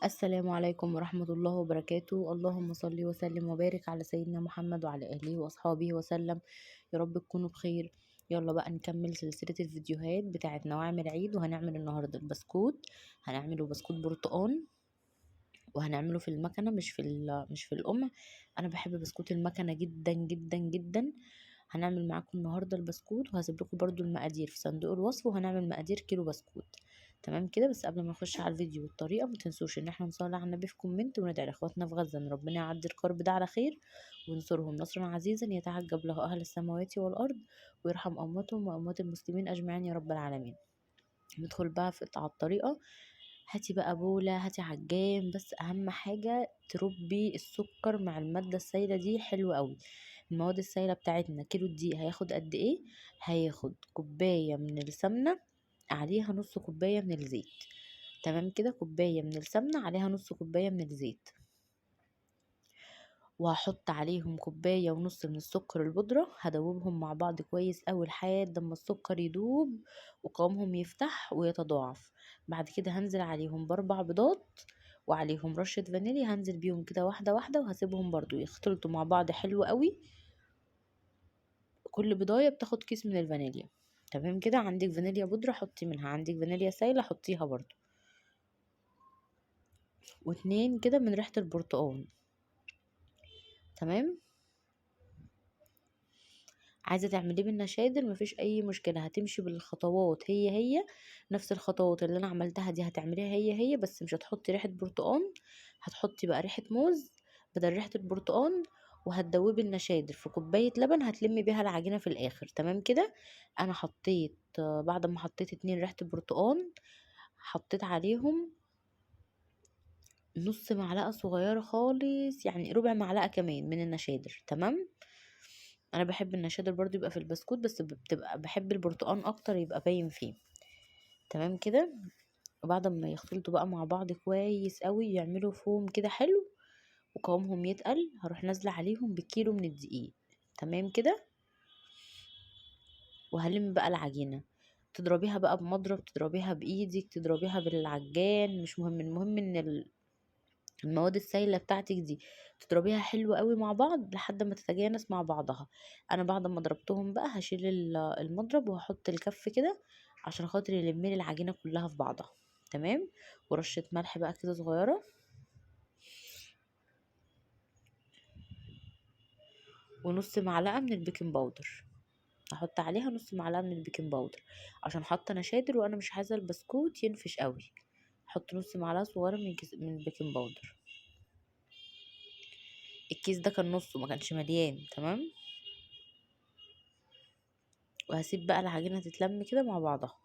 السلام عليكم ورحمة الله وبركاته. اللهم صل وسلم وبارك على سيدنا محمد وعلى آله وأصحابه وسلم. يا رب تكونوا بخير. يلا بقى نكمل سلسلة الفيديوهات بتاعت نواعم العيد، وهنعمل النهاردة البسكوت. هنعمله بسكوت برتقان، وهنعمله في المكنة مش في الأم. أنا بحب بسكوت المكنة جدا جدا جدا. هنعمل معاكم النهارده البسكوت، وهسيب لكم برضو المقادير في صندوق الوصف، وهنعمل مقادير كيلو بسكوت. تمام كده. بس قبل ما نخش على الفيديو والطريقه، ما تنسوش ان احنا نصلي على النبي في كومنت، وندعي لاخواتنا في غزه ان ربنا يعدي الكرب ده على خير، وينصرهم نصرا عزيزا يتعجب له اهل السماوات والارض، ويرحم امتهم واموات المسلمين اجمعين يا رب العالمين. ندخل بقى على الطريقه. هاتي بقى بولة، هاتي عجان، بس اهم حاجة تربي السكر مع المادة السائلة دي حلو قوي. المواد السائلة بتاعتنا، كيلو الدقيق هياخد قد ايه؟ هياخد كوباية من السمنة عليها نص كوباية من الزيت. تمام كده، كوباية من السمنة عليها نص كوباية من الزيت، وهحط عليهم كوباية ونص من السكر البودرة. هدوبهم مع بعض كويس أوي لحد ما السكر يدوب وقوامهم يفتح ويتضاعف. بعد كده هنزل عليهم بأربع بيضات، وعليهم رشة فانيليا. هنزل بيهم كده واحدة واحدة، وهسيبهم برضو يختلطوا مع بعض حلو قوي. كل بضاية بتاخد كيس من الفانيليا. تمام كده. عندك فانيليا بودرة حطي منها، عندك فانيليا سايلة حطيها برضو، واتنين كده من ريحة البرتقال. تمام. عايزة تعمليه بالنشادر مفيش اي مشكلة، هتمشي بالخطوات هي نفس الخطوات اللي انا عملتها دي هتعمليها هي، بس مش هتحطي ريحة برتقان، هتحطي بقى ريحة موز بدل ريحة البرتقان. وهتدوبي النشادر في كوباية لبن، هتلمي بيها العجينة في الاخر. تمام كده. انا حطيت بعد ما حطيت اتنين ريحة البرتقان، حطيت عليهم نص معلقة صغيرة خالص، يعني ربع معلقة كمان من النشادر. تمام. انا بحب النشادر برضو يبقى في البسكوت، بس بتبقى بحب البرتقال اكتر يبقى باين فيه. تمام كده. وبعد ما يختلطوا بقى مع بعض كويس قوي، يعملوا فوم كده حلو وقوامهم يتقل، هروح نازله عليهم بكيلو من الدقيق. تمام كده. وهلم بقى العجينه، تضربيها بقى بمضرب، تضربيها بايدك، تضربيها بالعجان، مش مهم. المهم ان المواد السائلة بتاعتك دي تضربيها حلو قوي مع بعض لحد ما تتجانس مع بعضها. انا بعد ما ضربتهم بقى هشيل المضرب، وهحط الكف كده عشان خاطر يلملي العجينة كلها في بعضها. تمام. ورشة ملح بقى كده صغيرة، ونص معلقة من البيكنج باودر. هحط عليها نص معلقة من البيكنج باودر عشان حاطة نشادر، وانا مش عايزة البسكوت ينفش قوي. حط نص معلقة صغيرة من البيكنج باودر. الكيس ده كان نصه، ما كانش مليان. تمام. وهسيب بقى العجينة تتلم كده مع بعضها.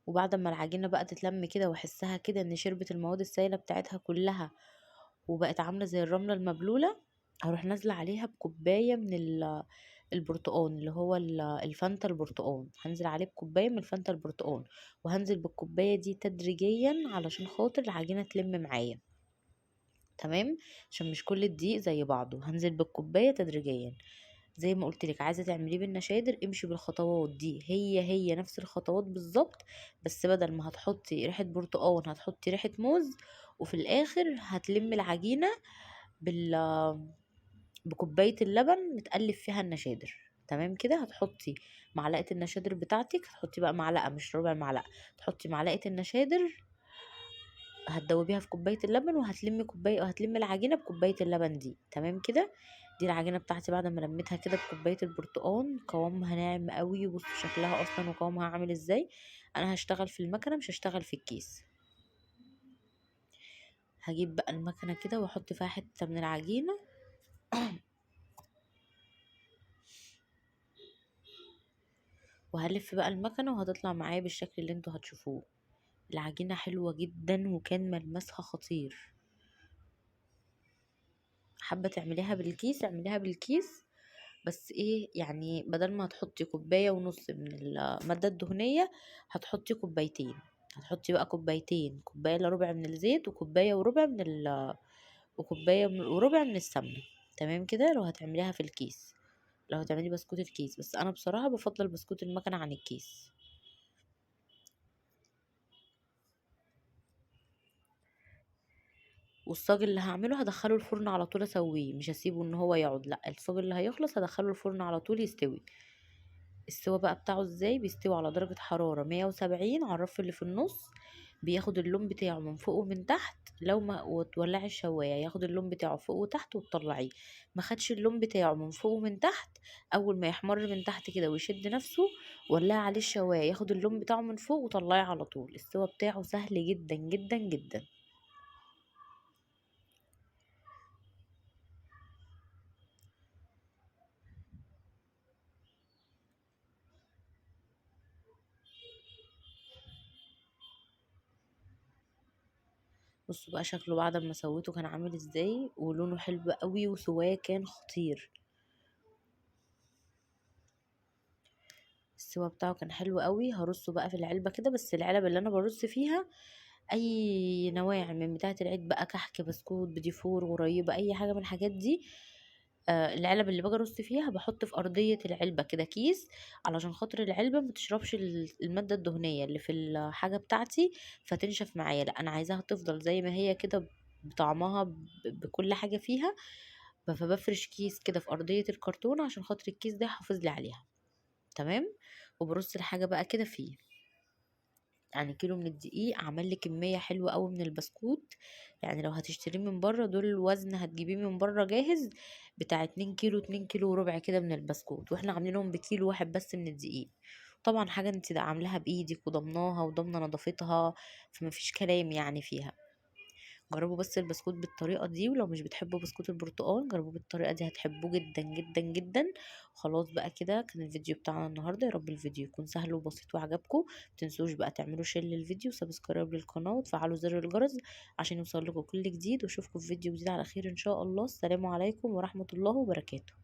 وبعد ما العجينة بقى تتلم كده، واحسها كده ان شربت المواد السائلة بتاعتها كلها، وبقت عاملة زي الرملة المبلولة، هروح نازلة عليها بكوباية من البرتقان، اللي هو الفانتا البرتقان. هنزل عليه بكوباية من الفانتا البرتقان، وهنزل بالكوباية دي تدريجيا علشان خاطر العجينة تلم معايا. تمام. عشان مش كل الدقيق زي بعضه، هنزل بالكوباية تدريجيا. زي ما قلت لك، عايزه تعمليه بالنشادر امشي بالخطوات دي هي نفس الخطوات بالظبط، بس بدل ما هتحطي ريحه برتقال هتحطي ريحه موز. وفي الاخر هتلمي العجينه بال بكوبايه اللبن متقلب فيها النشادر. تمام كده. هتحطي معلقه النشادر بتاعتك، هتحطي بقى معلقه مش ربع معلقه، تحطي معلقه النشادر، هتدوبيها في كوبايه اللبن، وهتلمي العجينه بكوبايه اللبن دي. تمام كده. دي العجينه بتاعتي بعد ما لميتها كده بكوبايه البرتقال. قوامها ناعم قوي، بصوا شكلها اصلا وقوامها عامل ازاي. انا هشتغل في المكنه مش هشتغل في الكيس. هجيب بقى المكنه كده واحط فيها حته من العجينه وهلف بقى المكنه، وهتطلع معايا بالشكل اللي انتوا هتشوفوه. العجينه حلوه جدا وكان ملمسها خطير. حابه تعمليها بالكيس اعمليها بالكيس، بس ايه يعني، بدل ما هتحطي كوباية ونص من المادة الدهنية، هتحطي كوبايتين. هتحطي بقى كوبايتين، كوباية الا ربع من الزيت، وكوباية وربع وربع من السمنة. تمام كده لو هتعمليها في الكيس. لو هتعملي بسكوت الكيس، بس انا بصراحة بفضل بسكوت المكنة عن الكيس. والصاج اللي هعمله هدخله الفرن على طول اسويه، مش هسيبه ان هو يقعد، لا الصاج اللي هيخلص هدخله الفرن على طول يستوي. السوا بقى بتاعه ازاي؟ بيستوي على درجة حرارة 170 على الرف اللي في النص، بياخد اللون بتاعه من فوق ومن تحت، لو ما وتولعي الشواية ياخد اللون بتاعه فوق وتحت وتطلعيه. ما خدش اللون بتاعه من فوق ومن تحت، اول ما يحمر من تحت كده ويشد نفسه، ولعي عليه الشواية ياخد اللون بتاعه من فوق وطلعيه على طول. السوا بتاعه سهل جدا جدا جدا. بصوا بقى شكله بعد ما سويته كان عامل ازاي، ولونه حلو قوي وسواه كان خطير. السوا بتاعه كان حلو قوي. هرصه بقى في العلبة كده، بس العلب اللي انا برص فيها اي نواع من بتاعة العيد بقى، كحك، بسكوت، بديفور، غريبة، اي حاجة من الحاجات دي. العلب اللي باجي ارص فيها بحط في ارضية العلبة كده كيس، علشان خاطر العلبة ما تشربش المادة الدهنية اللي في الحاجة بتاعتي فتنشف معايا، لا انا عايزاها تفضل زي ما هي كده، بطعمها بكل حاجة فيها. فبفرش كيس كده في ارضية الكرتون عشان خاطر الكيس ده يحافظ لي عليها. تمام. وبرص الحاجة بقى كده فيه. يعني كيلو من الدقيق عمل لي كمية حلوة قوي من البسكوت. يعني لو هتشتريه من بره دول الوزن هتجيبيه من بره جاهز بتاع 2 كيلو، 2 كيلو وربع كده من البسكوت، واحنا عاملينهم بكيلو واحد بس من الدقيق. طبعا حاجة انت ده عاملاها بايدك وضمناها وضمنة نظافتها، فمفيش كلام يعني فيها. جربوا بس البسكوت بالطريقة دي، ولو مش بتحبوا بسكوت البرتقال جربوا بالطريقة دي هتحبوه جدا جدا جدا. خلاص بقى كده كان الفيديو بتاعنا النهاردة، يا رب الفيديو يكون سهل وبسيط وعجبكم. متنسوش بقى تعملوا شير للفيديو، سبسكرايب للقناة، وتفعلوا زر الجرس عشان يوصل لكم كل جديد. واشوفكم في فيديو جديد على خير ان شاء الله. السلام عليكم ورحمة الله وبركاته.